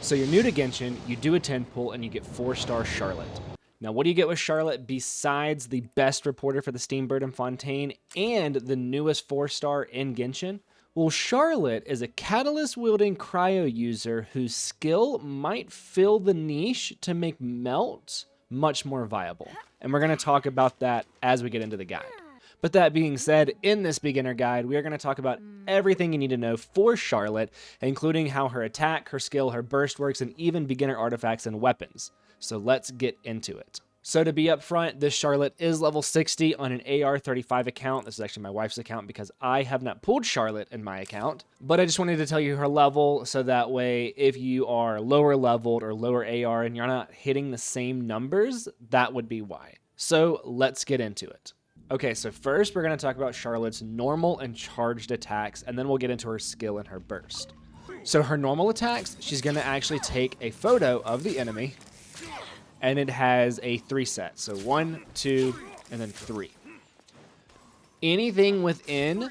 So you're new to Genshin, you do a 10 pull, and you get 4-star Charlotte. Now, what do you get with Charlotte besides the best reporter for the Steam Bird in Fontaine and the newest 4-star in Genshin? Well, Charlotte is a catalyst-wielding cryo user whose skill might fill the niche to make melts much more viable. And we're going to talk about that as we get into the guide. But that being said, in this beginner guide, we are going to talk about everything you need to know for Charlotte, including how her attack, her skill, her burst works, and even beginner artifacts and weapons. So let's get into it. So to be upfront, this Charlotte is level 60 on an AR35 account. This is actually my wife's account because I have not pulled Charlotte in my account. But I just wanted to tell you her level so that way if you are lower leveled or lower AR and you're not hitting the same numbers, that would be why. So let's get into it. Okay, so first we're going to talk about Charlotte's normal and charged attacks, and then we'll get into her skill and her burst. So her normal attacks, she's going to actually take a photo of the enemy, and it has a 3 set. So 1, 2, and then 3. Anything within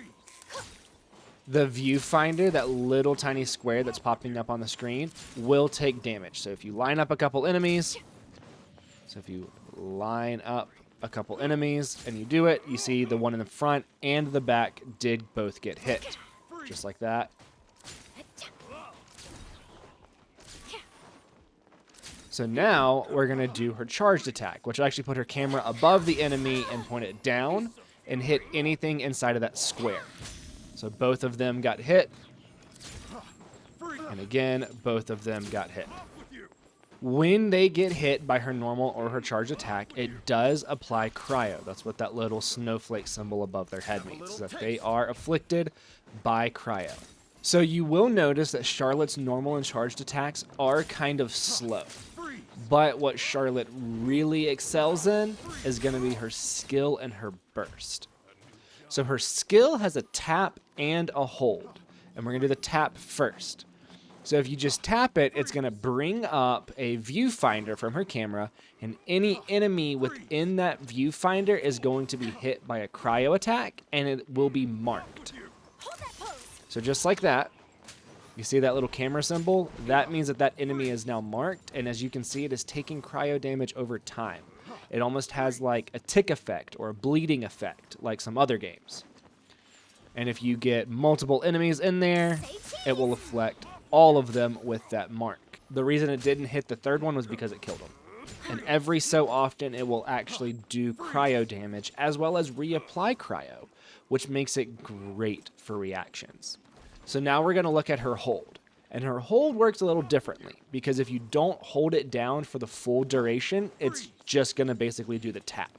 the viewfinder, that little tiny square that's popping up on the screen, will take damage. So if you line up a couple enemies, and you do it, you see the one in the front and the back did both get hit. Just like that. So now we're going to do her charged attack, which will actually put her camera above the enemy and point it down and hit anything inside of that square. So both of them got hit. And again, both of them got hit. When they get hit by her normal or her charged attack, it does apply cryo. That's what that little snowflake symbol above their head means, that they are afflicted by cryo. So you will notice that Charlotte's normal and charged attacks are kind of slow. But what Charlotte really excels in is going to be her skill and her burst. So her skill has a tap and a hold. And we're going to do the tap first. So if you just tap it, it's going to bring up a viewfinder from her camera, and any enemy within that viewfinder is going to be hit by a cryo attack, and it will be marked. So just like that, you see that little camera symbol? That means that that enemy is now marked, and as you can see, it is taking cryo damage over time. It almost has like a tick effect or a bleeding effect, like some other games. And if you get multiple enemies in there, it will afflict all of them with that mark. The reason it didn't hit the third one was because it killed them. And every so often, it will actually do cryo damage as well as reapply cryo, which makes it great for reactions. So now we're going to look at her hold. And her hold works a little differently because if you don't hold it down for the full duration, it's just going to basically do the tap.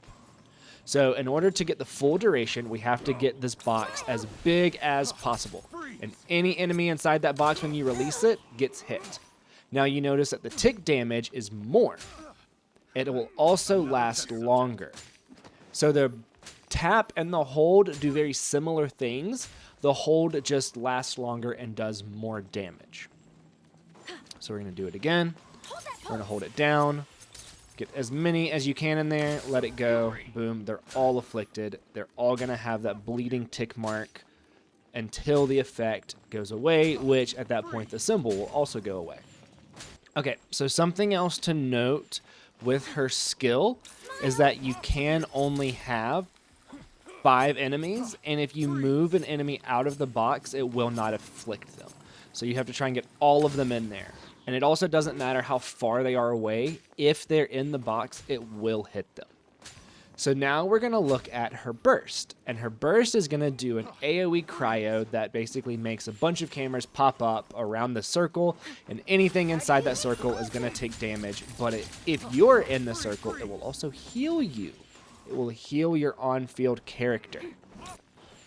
So in order to get the full duration, we have to get this box as big as possible. And any enemy inside that box when you release it gets hit. Now you notice that the tick damage is more. It will also last longer. So the tap and the hold do very similar things. The hold just lasts longer and does more damage. So we're going to do it again. We're going to hold it down. Get as many as you can in there. Let it go. Boom. They're all afflicted. They're all going to have that bleeding tick mark until the effect goes away, which at that point the symbol will also go away. Okay, so something else to note with her skill is that you can only have 5 enemies, and if you move an enemy out of the box, it will not afflict them. So you have to try and get all of them in there. And it also doesn't matter how far they are away. If they're in the box, it will hit them. So now we're going to look at her burst. And her burst is going to do an AoE cryo that basically makes a bunch of cameras pop up around the circle. And anything inside that circle is going to take damage. But if you're in the circle, it will also heal you. It will heal your on-field character.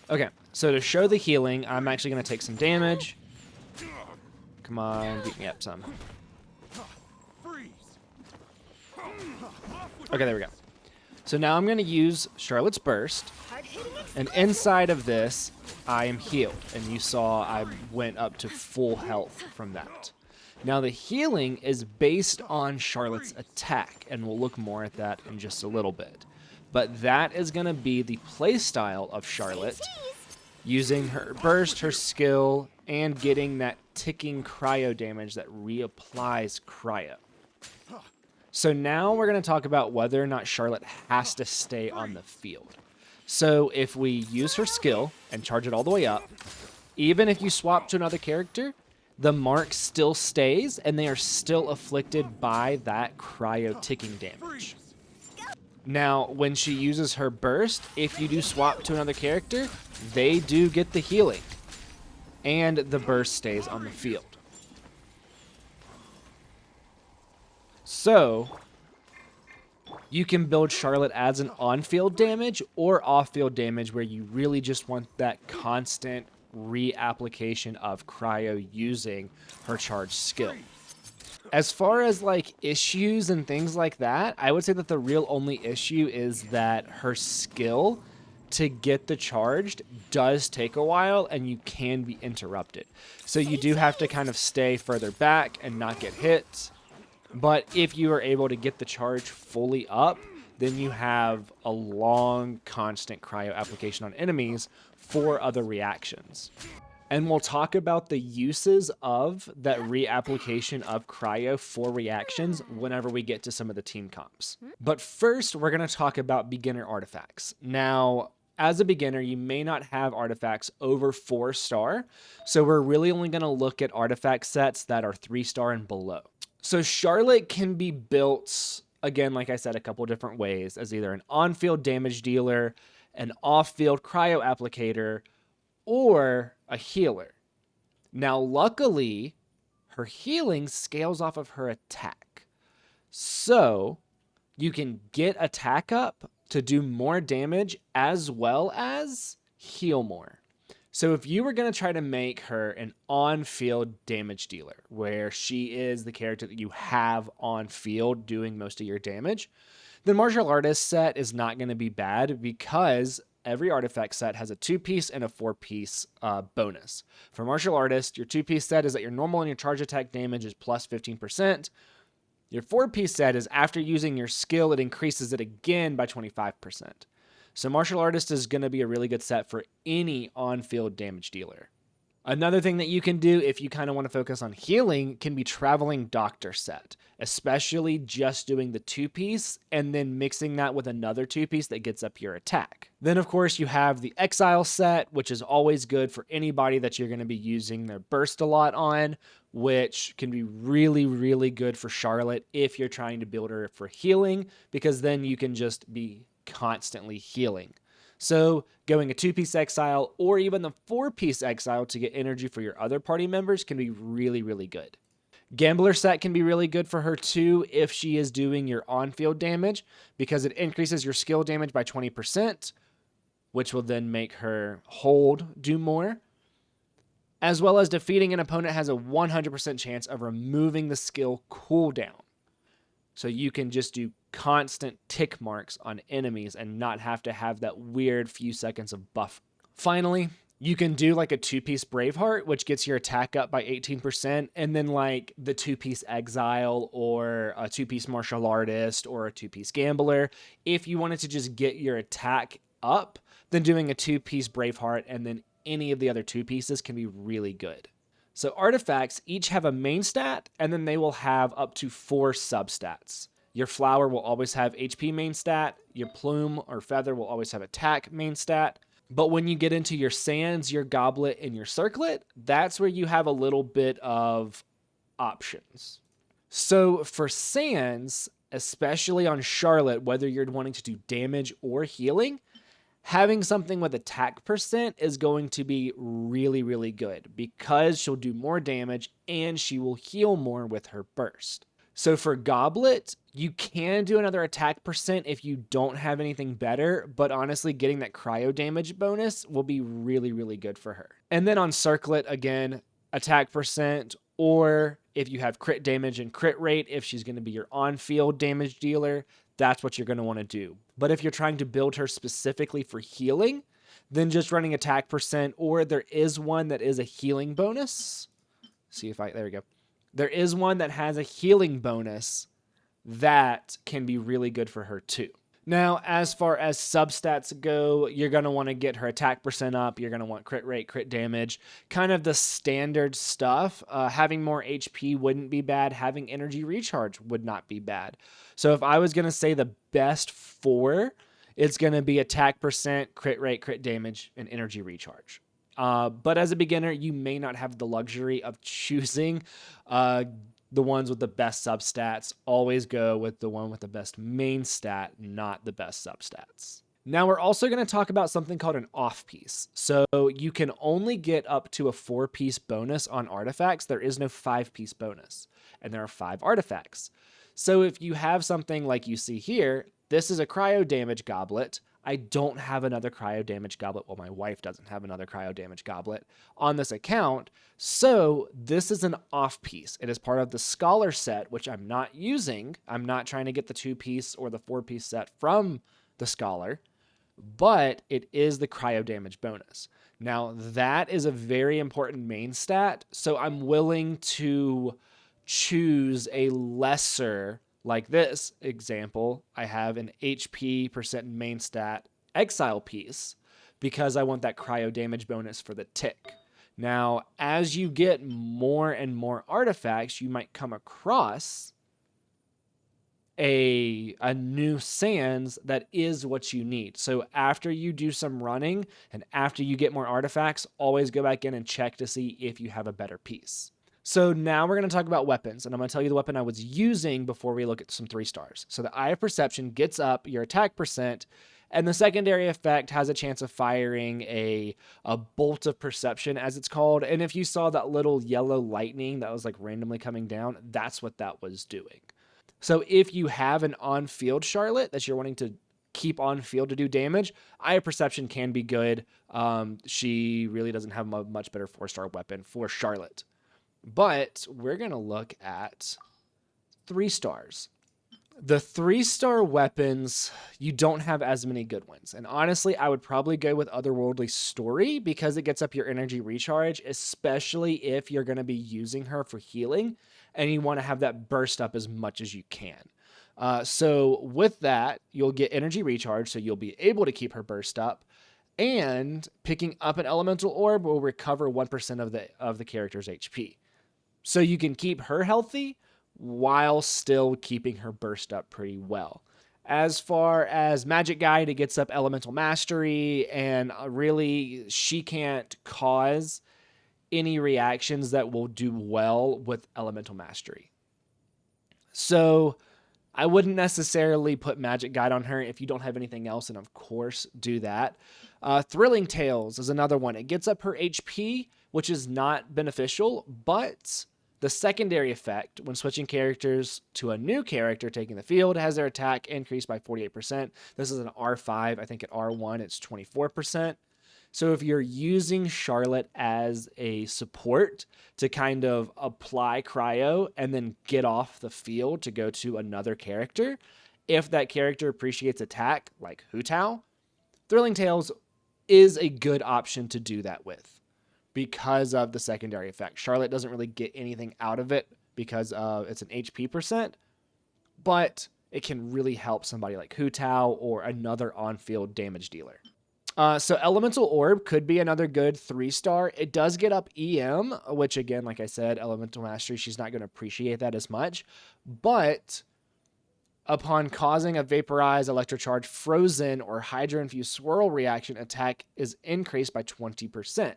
Okay, so to show the healing, I'm actually going to take some damage. Come on, beat me up some. Okay, there we go. So now I'm going to use Charlotte's Burst. And inside of this, I am healed. And you saw I went up to full health from that. Now the healing is based on Charlotte's attack. And we'll look more at that in just a little bit. But that is going to be the playstyle of Charlotte. Using her burst, her skill, and getting that ticking cryo damage that reapplies cryo. So now we're going to talk about whether or not Charlotte has to stay on the field. So if we use her skill and charge it all the way up, even if you swap to another character, the mark still stays and they are still afflicted by that cryo ticking damage. Now, when she uses her burst, if you do swap to another character, they do get the healing and the burst stays on the field. So you can build Charlotte as an on-field damage or off-field damage where you really just want that constant reapplication of cryo using her charge skill. As far as like issues and things like that, I would say that the real only issue is that her skill to get the charged does take a while and you can be interrupted. So you do have to kind of stay further back and not get hit. But if you are able to get the charge fully up, then you have a long, constant cryo application on enemies for other reactions. And we'll talk about the uses of that reapplication of cryo for reactions whenever we get to some of the team comps. But first, we're going to talk about beginner artifacts. Now, as a beginner, you may not have artifacts over 4-star, so we're really only going to look at artifact sets that are 3-star and below. So Charlotte can be built, again, like I said, a couple different ways, as either an on-field damage dealer, an off-field cryo applicator, or a healer. Now, luckily, her healing scales off of her attack. So you can get attack up to do more damage as well as heal more. So if you were going to try to make her an on-field damage dealer, where she is the character that you have on field doing most of your damage, then martial artist set is not going to be bad because every artifact set has a 2-piece and a 4-piece bonus. For martial artist, your 2-piece set is that your normal and your charge attack damage is plus 15%. Your 4-piece set is after using your skill, it increases it again by 25%. So martial artist is going to be a really good set for any on-field damage dealer. Another thing that you can do if you kind of want to focus on healing can be traveling doctor set, especially just doing the 2-piece and then mixing that with another 2-piece that gets up your attack. Then of course you have the exile set, which is always good for anybody that you're going to be using their burst a lot on, which can be really, really good for Charlotte if you're trying to build her for healing, because then you can just be constantly healing. So going a 2-piece exile or even the 4-piece exile to get energy for your other party members can be really, really good. Gambler set can be really good for her too if she is doing your on-field damage, because it increases your skill damage by 20%, which will then make her hold do more. As well as defeating an opponent has a 100% chance of removing the skill cooldown. So you can just do constant tick marks on enemies and not have to have that weird few seconds of buff. Finally, you can do like a 2-piece Braveheart, which gets your attack up by 18%, and then like the 2-piece Exile or a 2-piece Martial Artist or a 2-piece Gambler. If you wanted to just get your attack up, then doing a 2-piece Braveheart and then any of the other 2 pieces can be really good. So artifacts each have a main stat, and then they will have up to 4 substats. Your flower will always have HP main stat. Your plume or feather will always have attack main stat. But when you get into your sands, your goblet, and your circlet, that's where you have a little bit of options. So for sands, especially on Charlotte, whether you're wanting to do damage or healing, having something with attack percent is going to be really, really good because she'll do more damage and she will heal more with her burst. So for Goblet, you can do another attack percent if you don't have anything better, but honestly, getting that cryo damage bonus will be really, really good for her. And then on Circlet, again, attack percent, or if you have crit damage and crit rate, if she's going to be your on-field damage dealer, that's what you're going to want to do. But if you're trying to build her specifically for healing, then just running attack percent, or there is one that is a healing bonus. There we go. There is one that has a healing bonus that can be really good for her too. Now, as far as substats go, you're going to want to get her attack percent up. You're going to want crit rate, crit damage, kind of the standard stuff. Having more HP wouldn't be bad. Having energy recharge would not be bad. So if I was going to say the best four, it's going to be attack percent, crit rate, crit damage, and energy recharge. But as a beginner, you may not have the luxury of choosing the ones with the best substats. Always go with the one with the best main stat, not the best substats. Now we're also going to talk about something called an off piece. So you can only get up to a 4-piece bonus on artifacts. There is no 5-piece bonus, and there are 5 artifacts. So if you have something like you see here, this is a cryo damage goblet. I don't have another cryo damage goblet. Well, my wife doesn't have another cryo damage goblet on this account. So this is an off piece. It is part of the scholar set, which I'm not using. I'm not trying to get the 2-piece or the 4-piece set from the scholar, but it is the cryo damage bonus. Now that is a very important main stat. So I'm willing to choose a lesser, like this example, I have an HP percent main stat exile piece because I want that cryo damage bonus for the tick. Now, as you get more and more artifacts, you might come across a new sands that is what you need. So after you do some running and after you get more artifacts, always go back in and check to see if you have a better piece. So now we're going to talk about weapons, and I'm going to tell you the weapon I was using before we look at some 3 stars. So the Eye of Perception gets up your attack percent, and the secondary effect has a chance of firing a bolt of perception, as it's called. And if you saw that little yellow lightning that was like randomly coming down, that's what that was doing. So if you have an on-field Charlotte that you're wanting to keep on field to do damage, Eye of Perception can be good. She really doesn't have a much better 4-star weapon for Charlotte. But we're going to look at 3 stars. The 3-star weapons, you don't have as many good ones. And honestly, I would probably go with Otherworldly Story because it gets up your energy recharge, especially if you're going to be using her for healing and you want to have that burst up as much as you can. So with that, you'll get energy recharge, so you'll be able to keep her burst up. And picking up an elemental orb will recover 1% of the character's HP. So you can keep her healthy while still keeping her burst up pretty well. As far as Magic Guide, it gets up Elemental Mastery, and really she can't cause any reactions that will do well with Elemental Mastery. So I wouldn't necessarily put Magic Guide on her if you don't have anything else, and of course do that. Thrilling Tales is another one. It gets up her HP, which is not beneficial, but the secondary effect when switching characters to a new character taking the field has their attack increased by 48%. This is an R5. I think at R1 it's 24%. So if you're using Charlotte as a support to kind of apply cryo and then get off the field to go to another character, if that character appreciates attack, like Hu Tao, Thrilling Tales is a good option to do that with because of the secondary effect. Charlotte doesn't really get anything out of it because it's an HP percent, but it can really help somebody like Hu Tao or another on-field damage dealer. So Elemental Orb could be another good 3-star. It does get up EM, which again, like I said, Elemental Mastery, she's not going to appreciate that as much. But upon causing a Vaporize, Electrocharge, Frozen, or Hydro-Infused Swirl reaction, attack is increased by 20%.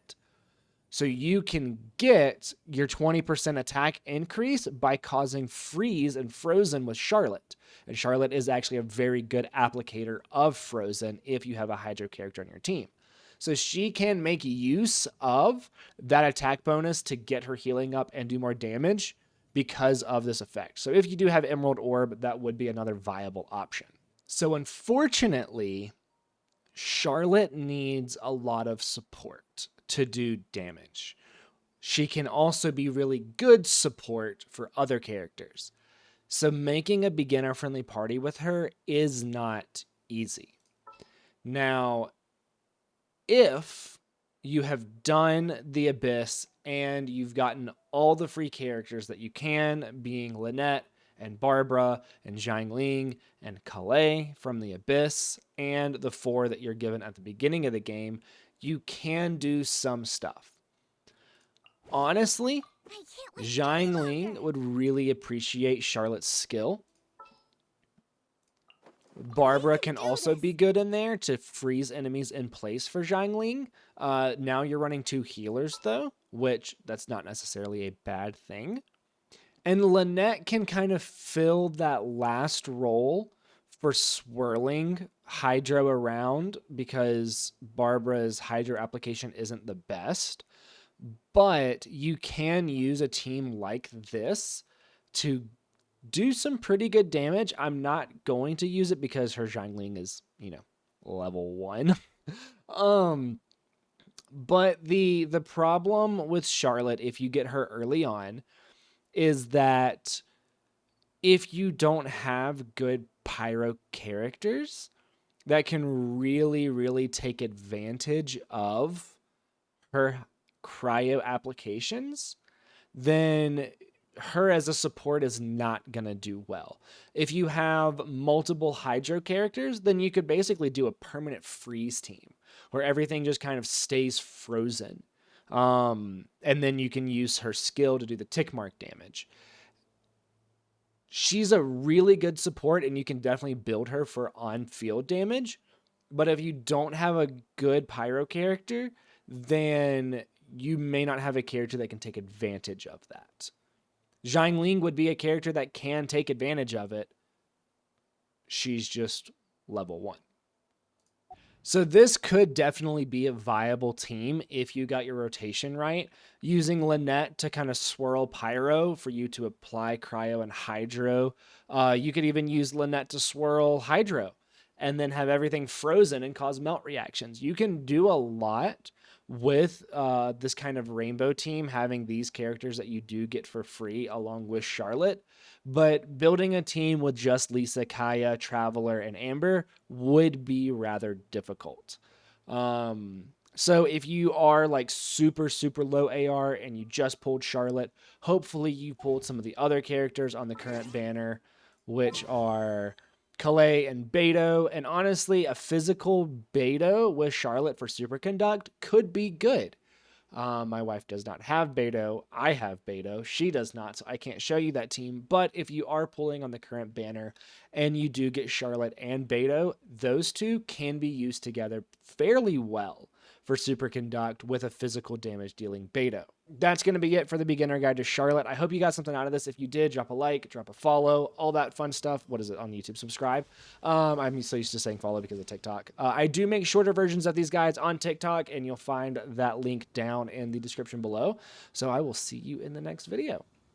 So you can get your 20% attack increase by causing Freeze and Frozen with Charlotte. And Charlotte is actually a very good applicator of Frozen if you have a Hydro character on your team. So she can make use of that attack bonus to get her healing up and do more damage because of this effect. So if you do have Emerald Orb, that would be another viable option. So unfortunately, Charlotte needs a lot of support to do damage. She can also be really good support for other characters. So making a beginner-friendly party with her is not easy. Now, if you have done the Abyss and you've gotten all the free characters that you can, being Lynette and Barbara and Xiangling and Calais from the Abyss and the 4 that you're given at the beginning of the game, you can do some stuff. Honestly, Xiangling would really appreciate Charlotte's skill. Barbara can also be good in there to freeze enemies in place for Xiangling. Now you're running 2 healers, though, which that's not necessarily a bad thing. And Lynette can kind of fill that last role for swirling Hydro around because Barbara's Hydro application isn't the best. But you can use a team like this to do some pretty good damage. I'm not going to use it because her Xiangling is, level 1. But the problem with Charlotte, if you get her early on, is that if you don't have good pyro characters that can really, really take advantage of her cryo applications, then her as a support is not going to do well. If you have multiple Hydro characters, then you could basically do a permanent freeze team where everything just kind of stays frozen. And then you can use her skill to do the tick mark damage. She's a really good support, and you can definitely build her for on-field damage. But if you don't have a good pyro character, then you may not have a character that can take advantage of that. Xiangling would be a character that can take advantage of it. She's just level 1. So this could definitely be a viable team if you got your rotation right. Using Lynette to kind of swirl Pyro for you to apply Cryo and Hydro. You could even use Lynette to swirl Hydro and then have everything frozen and cause melt reactions. You can do a lot with this kind of rainbow team, having these characters that you do get for free along with Charlotte. But building a team with just Lisa, Kaya, Traveler, and Amber would be rather difficult. So if you are like super, super low AR and you just pulled Charlotte, hopefully you pulled some of the other characters on the current banner, which are Calais and Beto. And honestly, a physical Beto with Charlotte for Superconduct could be good. My wife does not have Beto. I have Beto. She does not, so I can't show you that team. But if you are pulling on the current banner and you do get Charlotte and Beto, those two can be used together fairly well for Superconduct with a physical damage dealing Beto. That's going to be it for the beginner guide to Charlotte. I hope you got something out of this. If you did, drop a like, drop a follow, all that fun stuff. What is it on YouTube? Subscribe. I'm so used to saying follow because of TikTok. I do make shorter versions of these guides on TikTok, and you'll find that link down in the description below. So I will see you in the next video.